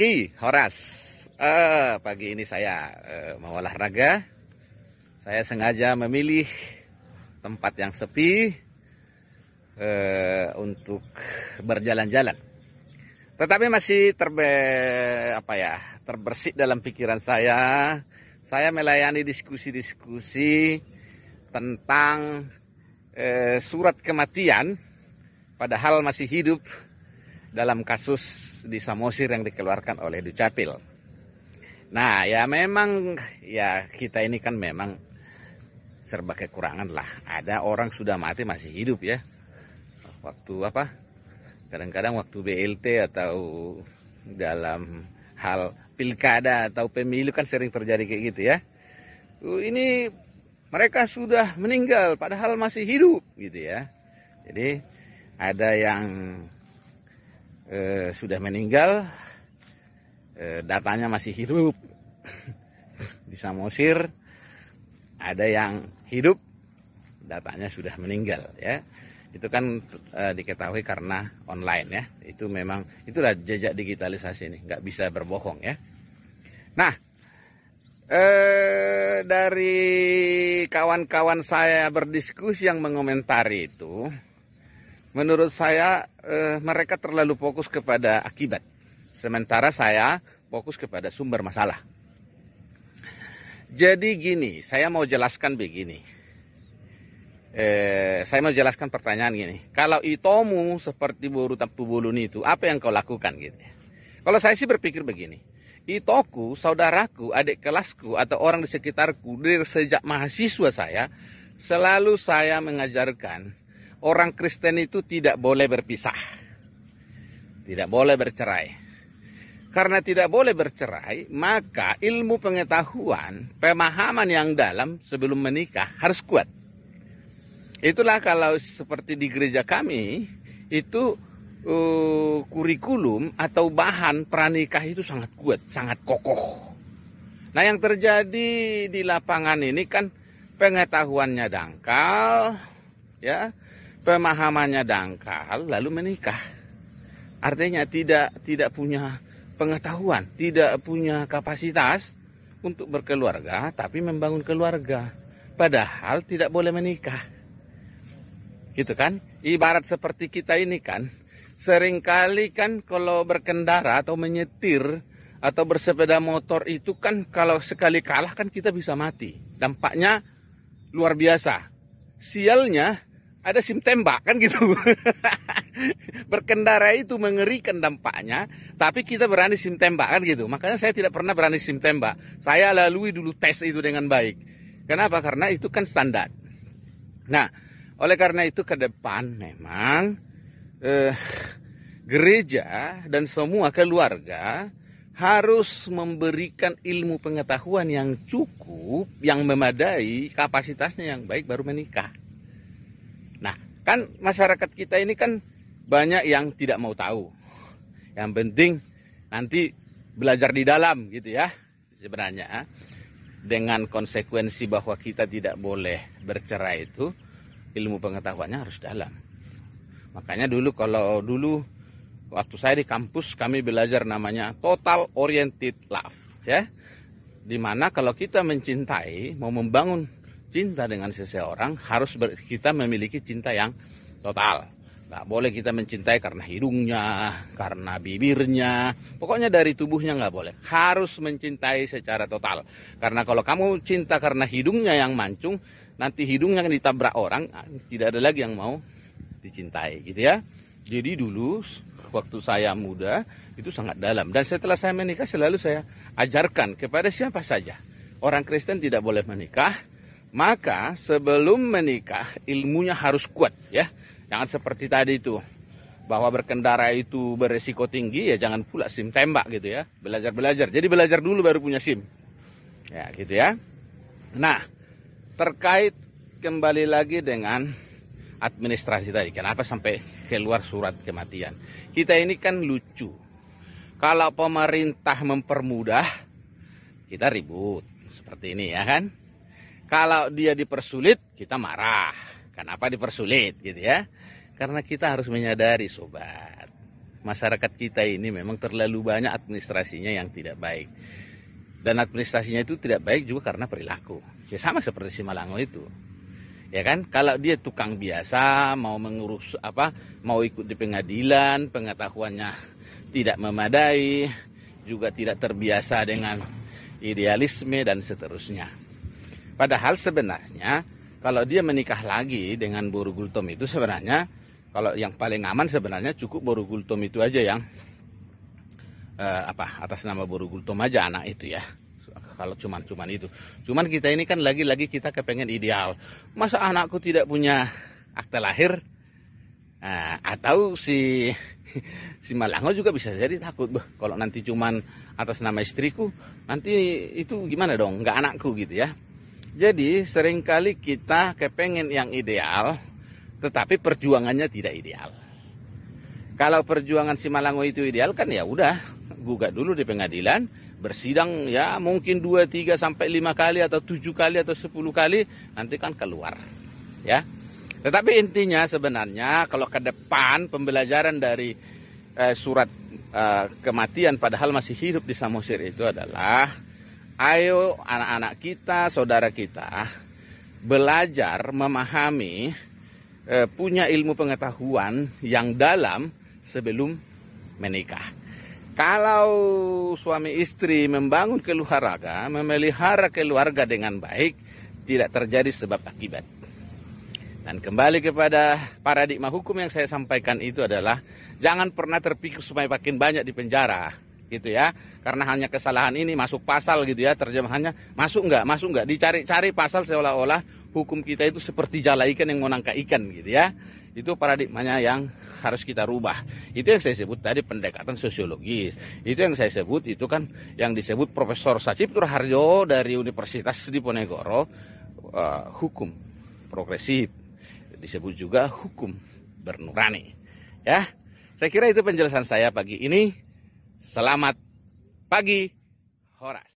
pagi, Horas. Pagi ini saya mau olahraga. Saya sengaja memilih tempat yang sepi untuk berjalan-jalan. Tetapi masih terbersih dalam pikiran saya. Saya melayani diskusi-diskusi tentang surat kematian, padahal masih hidup dalam kasus di Samosir yang dikeluarkan oleh Dukcapil. Nah, ya memang ya kita ini kan memang serba kekurangan lah. Ada orang sudah mati masih hidup ya. Kadang-kadang waktu BLT atau dalam hal pilkada atau pemilu kan sering terjadi kayak gitu ya. Ini mereka sudah meninggal padahal masih hidup gitu ya. Jadi ada yang sudah meninggal, datanya masih hidup di Samosir. Ada yang hidup, datanya sudah meninggal ya. Itu kan diketahui karena online ya. Itu memang itulah jejak digitalisasi ini, nggak bisa berbohong ya. Nah, dari kawan-kawan saya berdiskusi yang mengomentari itu, menurut saya mereka terlalu fokus kepada akibat, sementara saya fokus kepada sumber masalah. Jadi gini, saya mau jelaskan begini. Saya mau jelaskan pertanyaan gini. Kalau itomu seperti Boru Tampu Bulun itu, apa yang kau lakukan gitu? Kalau saya sih berpikir begini. Itoku, saudaraku, adik kelasku, atau orang di sekitarku, dari sejak mahasiswa saya, selalu saya mengajarkan orang Kristen itu tidak boleh berpisah. Tidak boleh bercerai. Karena tidak boleh bercerai, maka ilmu pengetahuan, pemahaman yang dalam sebelum menikah harus kuat. Itulah kalau seperti di gereja kami, itu kurikulum atau bahan pranikah itu sangat kuat, sangat kokoh. Nah, yang terjadi di lapangan ini kan pengetahuannya dangkal, ya, pemahamannya dangkal, lalu menikah. Artinya tidak punya pengetahuan, tidak punya kapasitas untuk berkeluarga, tapi membangun keluarga. Padahal tidak boleh menikah. Gitu kan? Ibarat seperti kita ini kan, seringkali kan kalau berkendara atau menyetir atau bersepeda motor itu kan kalau sekali kalah kan kita bisa mati. Dampaknya luar biasa. Sialnya ada SIM tembak kan gitu. Berkendara itu mengerikan dampaknya, tapi kita berani SIM tembak kan gitu. Makanya saya tidak pernah berani SIM tembak. Saya lalui dulu tes itu dengan baik. Kenapa? Karena itu kan standar. Nah, oleh karena itu ke depan memang gereja dan semua keluarga harus memberikan ilmu pengetahuan yang cukup, yang memadai, kapasitasnya yang baik baru menikah. Nah, kan masyarakat kita ini kan banyak yang tidak mau tahu. Yang penting nanti belajar di dalam gitu ya. Sebenarnya dengan konsekuensi bahwa kita tidak boleh bercerai itu, ilmu pengetahuannya harus dalam. Makanya kalau dulu waktu saya di kampus kami belajar namanya total oriented love ya. Dimana kalau kita mencintai, mau membangun cinta dengan seseorang harus kita memiliki cinta yang total. Nggak boleh kita mencintai karena hidungnya, karena bibirnya, pokoknya dari tubuhnya nggak boleh. Harus mencintai secara total. Karena kalau kamu cinta karena hidungnya yang mancung, nanti hidungnya ditabrak orang, tidak ada lagi yang mau dicintai gitu ya. Jadi dulu waktu saya muda itu sangat dalam. Dan setelah saya menikah selalu saya ajarkan kepada siapa saja. Orang Kristen tidak boleh menikah, maka sebelum menikah ilmunya harus kuat ya. Jangan seperti tadi itu, bahwa berkendara itu beresiko tinggi, ya jangan pula SIM tembak gitu ya. Belajar. Jadi belajar dulu baru punya SIM. Ya gitu ya. Nah, terkait kembali lagi dengan administrasi tadi. Kenapa sampai keluar surat kematian? Kita ini kan lucu. Kalau pemerintah mempermudah, kita ribut. Seperti ini ya kan. Kalau dia dipersulit, kita marah. Kenapa dipersulit gitu ya? Karena kita harus menyadari sobat. masyarakat kita ini memang terlalu banyak administrasinya yang tidak baik. Dan administrasinya itu tidak baik juga karena perilaku. Ya sama seperti si Malango itu. Ya kan, kalau dia tukang biasa, mau mengurus mau ikut di pengadilan, pengetahuannya tidak memadai, juga tidak terbiasa dengan idealisme dan seterusnya. Padahal sebenarnya kalau dia menikah lagi dengan Boru Gultom itu sebenarnya, kalau yang paling aman sebenarnya cukup Boru Gultom itu aja yang atas nama Boru Gultom aja anak itu ya. Kalau cuman itu. Cuman kita ini kan lagi-lagi kita kepengen ideal. Masa anakku tidak punya akta lahir? Nah, atau si Malango juga bisa jadi takut, kalau nanti cuman atas nama istriku, nanti itu gimana dong? Nggak anakku gitu ya. Jadi seringkali kita kepengen yang ideal, tetapi perjuangannya tidak ideal. Kalau perjuangan si Malango itu ideal kan ya udah, gugat dulu di pengadilan, bersidang ya mungkin 2, 3, sampai 5 kali atau 7 kali atau 10 kali, nanti kan keluar. Ya. Tetapi intinya sebenarnya kalau ke depan pembelajaran dari surat kematian padahal masih hidup di Samosir itu adalah, ayo anak-anak kita, saudara kita, belajar memahami, punya ilmu pengetahuan yang dalam sebelum menikah. Kalau suami istri membangun keluarga, memelihara keluarga dengan baik, tidak terjadi sebab akibat. Dan kembali kepada paradigma hukum yang saya sampaikan itu adalah, jangan pernah terpikir supaya makin banyak di penjara. Gitu ya, karena hanya kesalahan ini masuk pasal gitu ya, terjemahannya masuk nggak, dicari-cari pasal seolah-olah hukum kita itu seperti jala ikan yang mau nangkap ikan gitu ya. Itu paradigmanya yang harus kita rubah. Itu yang saya sebut tadi pendekatan sosiologis. Itu yang saya sebut itu kan yang disebut Profesor Saciptur Harjo dari Universitas Diponegoro, hukum progresif, disebut juga hukum bernurani. Ya, saya kira itu penjelasan saya pagi ini. Selamat pagi, Horas.